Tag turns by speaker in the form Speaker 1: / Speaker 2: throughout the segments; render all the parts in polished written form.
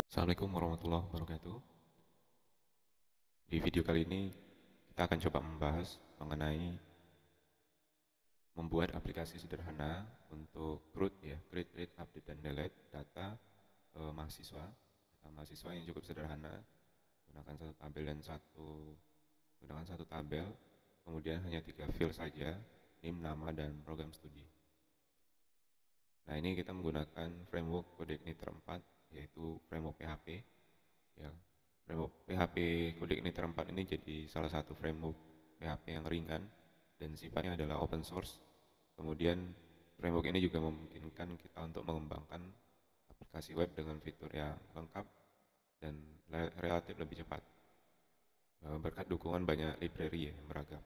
Speaker 1: Assalamualaikum warahmatullahi wabarakatuh. Di video kali ini kita akan coba membahas mengenai membuat aplikasi sederhana untuk create, update, dan delete data mahasiswa yang cukup sederhana, gunakan satu tabel gunakan satu tabel, kemudian hanya 3 field saja, name, nama, dan program studi. Nah, ini kita menggunakan framework CodeIgniter 4, yaitu framework PHP. Ya, framework PHP CodeIgniter 4 ini jadi salah satu framework PHP yang ringan dan sifatnya adalah open source. Kemudian framework ini juga memungkinkan kita untuk mengembangkan aplikasi web dengan fitur yang lengkap dan relatif lebih cepat berkat dukungan banyak library yang beragam.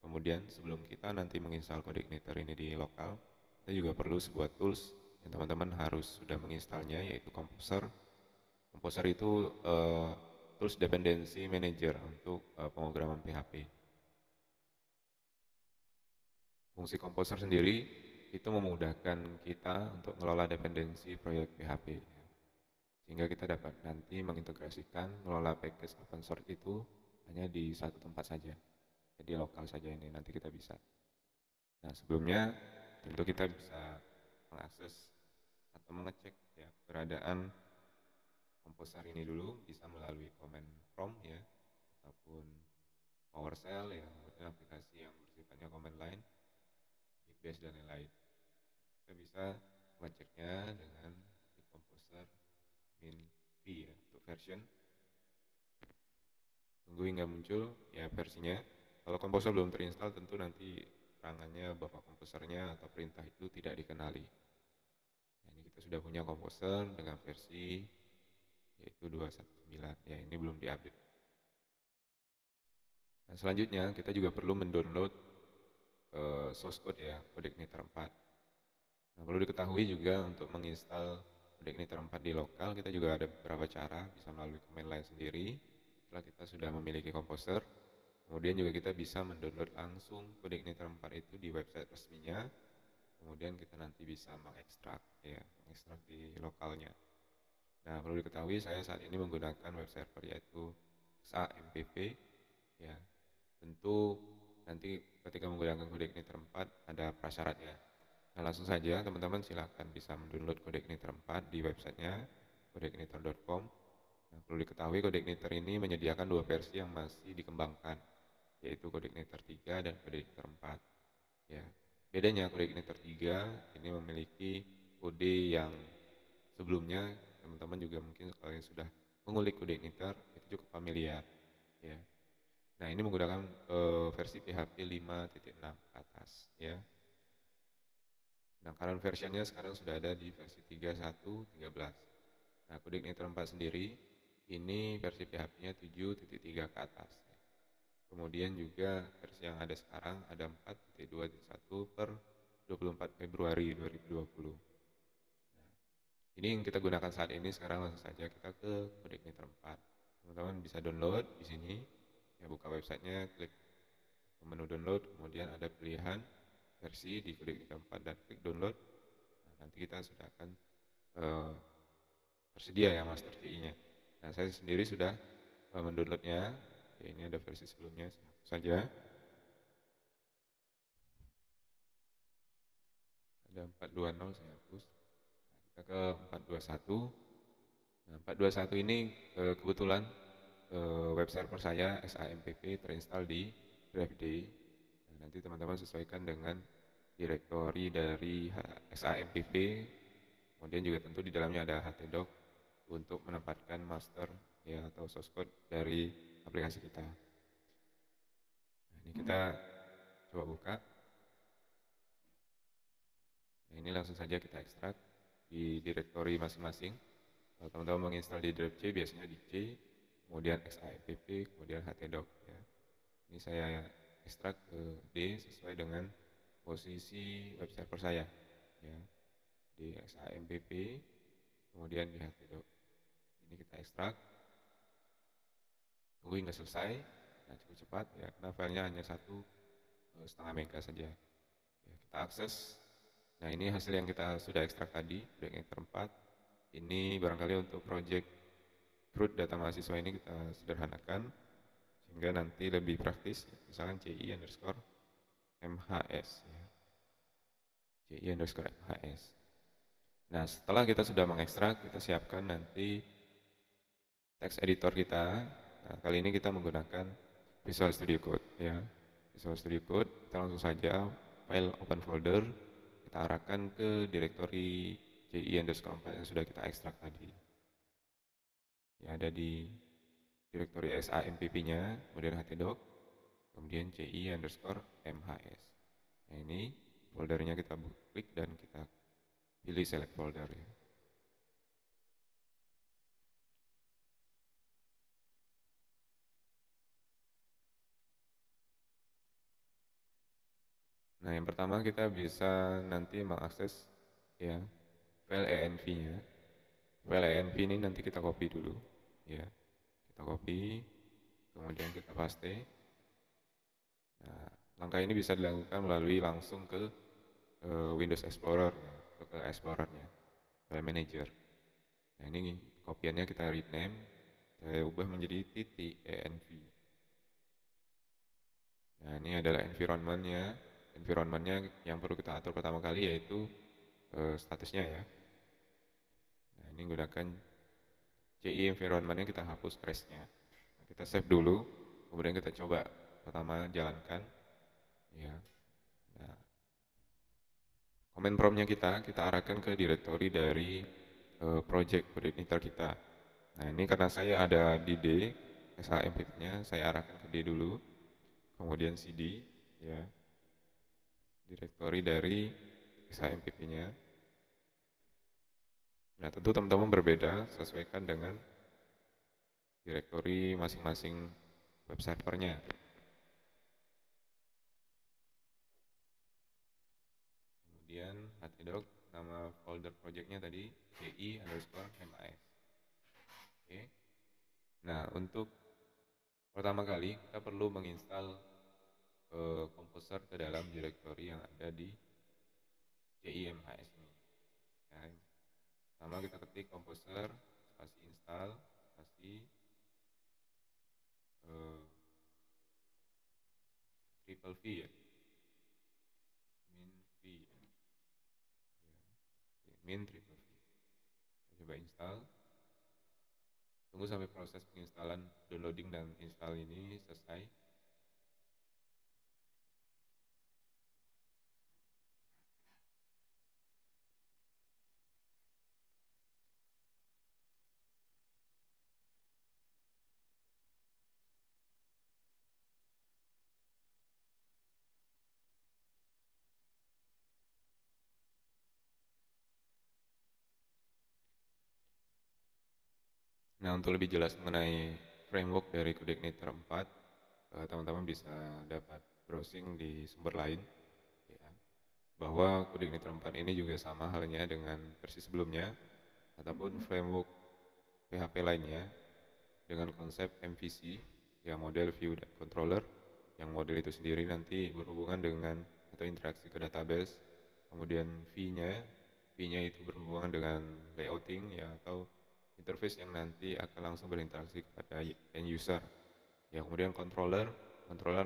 Speaker 1: Kemudian sebelum kita nanti menginstal CodeIgniter ini di lokal, kita juga perlu sebuah tools yang teman-teman harus sudah menginstalnya, yaitu Composer. Composer itu tools dependency manager untuk pemrograman PHP. Fungsi Composer sendiri itu memudahkan kita untuk mengelola dependensi proyek PHP, sehingga kita dapat nanti mengintegrasikan mengelola package open source itu hanya di satu tempat saja, jadi lokal saja. Ini nanti kita bisa. Nah, sebelumnya tentu kita bisa mengakses atau mengecek ya keberadaan Composer ini dulu, bisa melalui command prompt ya, ataupun PowerShell ya, kemudian aplikasi yang bersifatnya command line, Bigbase dan lain-lain. Kita bisa mengeceknya dengan di Composer min v ya, untuk version. Tunggu hingga muncul ya versinya. Kalau Composer belum terinstall, tentu nanti terangannya bahwa komposernya atau perintah itu tidak dikenali. Nah, ini kita sudah punya Composer dengan versi yaitu 219 ya, ini belum diupdate. Nah, selanjutnya kita juga perlu mendownload source code ya, CodeIgniter 4. Nah, perlu diketahui juga untuk menginstal CodeIgniter 4 di lokal, kita juga ada beberapa cara, bisa melalui command line sendiri. Setelah kita sudah memiliki Composer, kemudian juga kita bisa mendownload langsung CodeIgniter 4 itu di website resminya. Kemudian kita nanti bisa mengekstrak di lokalnya. Nah, perlu diketahui saya saat ini menggunakan web server yaitu XAMPP ya. Tentu nanti ketika menggunakan CodeIgniter 4 ada prasyaratnya. Nah, langsung saja teman-teman silahkan bisa mendownload CodeIgniter 4 di websitenya codeigniter.com. Nah, perlu diketahui CodeIgniter ini menyediakan dua versi yang masih dikembangkan, yaitu CodeIgniter 3 dan CodeIgniter 4 ya. Bedanya CodeIgniter 3 ini memiliki kode yang sebelumnya teman-teman juga mungkin kalau yang sudah mengulik CodeIgniter itu cukup familiar ya. Nah, ini menggunakan versi PHP 5.6 ke atas ya. Nah, current versionnya sekarang sudah ada di versi 31.13. Nah, CodeIgniter 4 sendiri ini versi PHP-nya 7.3 ke atas ya. Kemudian juga versi yang ada sekarang ada 4.2.1 per 24 Februari 2020. Nah, ini yang kita gunakan saat ini. Sekarang langsung saja kita ke CodeIgniter 4. Teman-teman bisa download di sini. Ya, buka websitenya, klik menu download, kemudian ada pilihan versi di CodeIgniter 4 dan klik download. Nah, nanti kita sudah akan tersedia ya master CI-nya. Nah, saya sendiri sudah mendownloadnya. Ya, ini ada versi sebelumnya saja. Ada 420 saya hapus. Nah, kita ke 421. Nah, 421 ini kebetulan web server saya XAMPP terinstall di BFD. Nah, nanti teman-teman sesuaikan dengan direktori dari XAMPP. Kemudian juga tentu di dalamnya ada htdoc untuk menempatkan master ya atau source code dari aplikasi kita. Nah, ini kita coba buka. Nah, ini langsung saja kita ekstrak di direktori masing-masing. Kalau teman-teman menginstal di drive C, biasanya di C, kemudian XAMPP, kemudian htdoc ya. Ini saya ekstrak ke D sesuai dengan posisi web server saya ya, di XAMPP, kemudian di htdoc. Ini kita ekstrak, tunggu hingga selesai. Nah, cukup cepat ya, karena filenya hanya 1,5 mega saja ya, kita akses. Nah, ini hasil yang kita sudah ekstrak tadi, CodeIgniter 4. Ini barangkali untuk project root data mahasiswa ini kita sederhanakan sehingga nanti lebih praktis, misalkan ci_mhs ya. ci_mhs. Nah, setelah kita sudah mengekstrak, kita siapkan nanti text editor kita. Nah, kali ini kita menggunakan Visual Studio Code ya. Visual Studio Code, kita langsung saja file open folder, kita arahkan ke direktori ci_4 yang sudah kita ekstrak tadi. Ya, ada di direktori sampp-nya, kemudian htdoc, kemudian ci_mhs. Nah, ini foldernya kita klik dan kita pilih select folder ya. Nah, yang pertama kita bisa nanti mengakses ya file env-nya. File env ini nanti kita copy dulu ya. Kita copy, kemudian kita paste. Nah, langkah ini bisa dilakukan melalui langsung ke Windows Explorer ya, ke Explorer-nya, File Manager. Nah, ini kopiannya kita rename, saya ubah menjadi .env. Nah, ini adalah environment-nya. Environment-nya yang perlu kita atur pertama kali yaitu statusnya ya. Nah, ini gunakan ci environment-nya, kita hapus crash-nya. Nah, kita save dulu, kemudian kita coba pertama jalankan ya. Nah, command prompt-nya kita arahkan ke direktori dari project coordinator kita. Nah, ini karena saya ada di D, sampp-nya saya arahkan ke D dulu, kemudian cd ya, direktori dari sampp-nya. Nah, tentu teman-teman berbeda, sesuaikan dengan direktori masing-masing web servernya. Kemudian htdoc, nama folder projectnya tadi ci_mhs. Oke. Nah, untuk pertama kali kita perlu menginstal Composer ke dalam direktori yang ada di ci_mhs ini. Ya, pertama kita ketik Composer spasi install spasi triple V ya, min V ya. Min triple V. Kita coba install. Tunggu sampai proses penginstalan, downloading dan install ini selesai. Nah, untuk lebih jelas mengenai framework dari Coordinator 4, teman-teman bisa dapat browsing di sumber lain ya, bahwa Coordinator 4 ini juga sama halnya dengan versi sebelumnya ataupun framework PHP lainnya dengan konsep MVC ya, model view dan controller, yang model itu sendiri nanti berhubungan dengan atau interaksi ke database, kemudian V-nya itu berhubungan dengan layouting ya, atau interface yang nanti akan langsung berinteraksi kepada end user ya, kemudian controller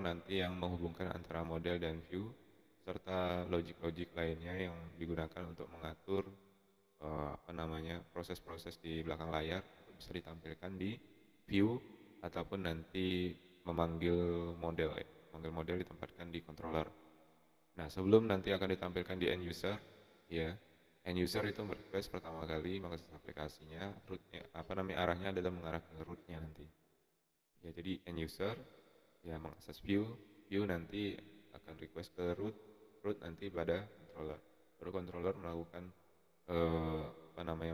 Speaker 1: nanti yang menghubungkan antara model dan view serta logic lainnya yang digunakan untuk mengatur proses-proses di belakang layar bisa ditampilkan di view ataupun nanti memanggil model ya. Memanggil model ditempatkan di controller. Nah, sebelum nanti akan ditampilkan di end user ya, end user itu merequest pertama kali mengakses aplikasinya, rootnya arahnya adalah mengarah ke rootnya nanti ya. Jadi end user ya mengakses view nanti akan request ke root nanti pada controller, baru controller melakukan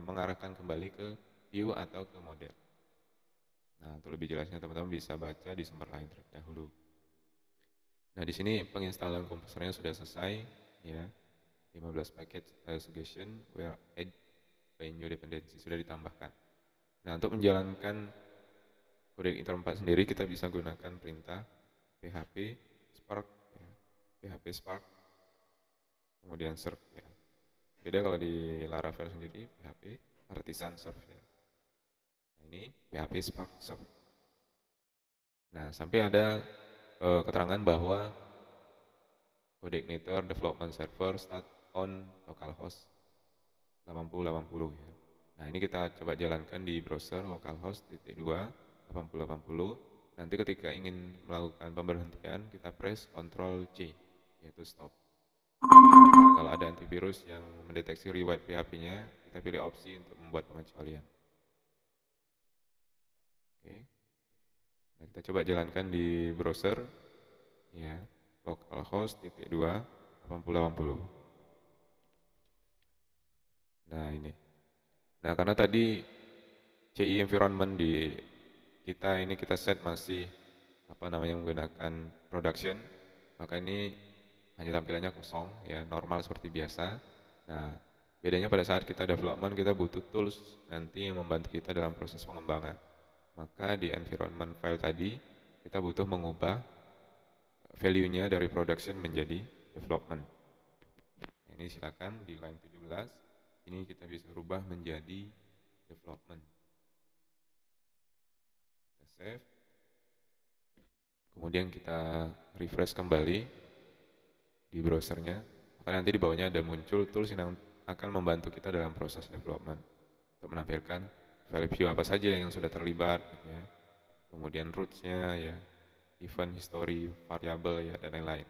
Speaker 1: mengarahkan kembali ke view atau ke model. Nah, untuk lebih jelasnya teman-teman bisa baca di sumber lain terlebih dahulu. Nah, di sini penginstalan komposernya sudah selesai ya. 15 package suggestion where add by new dependency sudah ditambahkan. Nah, untuk menjalankan Coordinator 4 sendiri kita bisa gunakan perintah php spark ya. php spark kemudian serve ya. Beda kalau di Laravel sendiri php artisan serve ya. Nah, Ini PHP Spark Soft. Nah, sampai ada keterangan bahwa coordinator development server start on localhost 8080 ya. Nah, ini kita coba jalankan di browser localhost /2 8080. Nanti ketika ingin melakukan pemberhentian, kita press Ctrl C, yaitu stop. Nah, kalau ada antivirus yang mendeteksi rewrite PHP-nya, kita pilih opsi untuk membuat pengecualian. Oke. Nah, kita coba jalankan di browser, ya, localhost /2 8080. Nah, ini. Nah, karena tadi CI environment di kita ini kita set masih menggunakan production, maka ini hanya tampilannya kosong ya, normal seperti biasa. Nah, bedanya pada saat kita development kita butuh tools nanti yang membantu kita dalam proses pengembangan. Maka di environment file tadi kita butuh mengubah value-nya dari production menjadi development. Nah, ini silakan di line 17 ini kita bisa rubah menjadi development. Kita save. Kemudian kita refresh kembali di browsernya. Maka nanti di bawahnya ada muncul tools yang akan membantu kita dalam proses development untuk menampilkan file view apa saja yang sudah terlibat, ya. Kemudian roots-nya, ya, event history, variable, ya, dan lain-lain.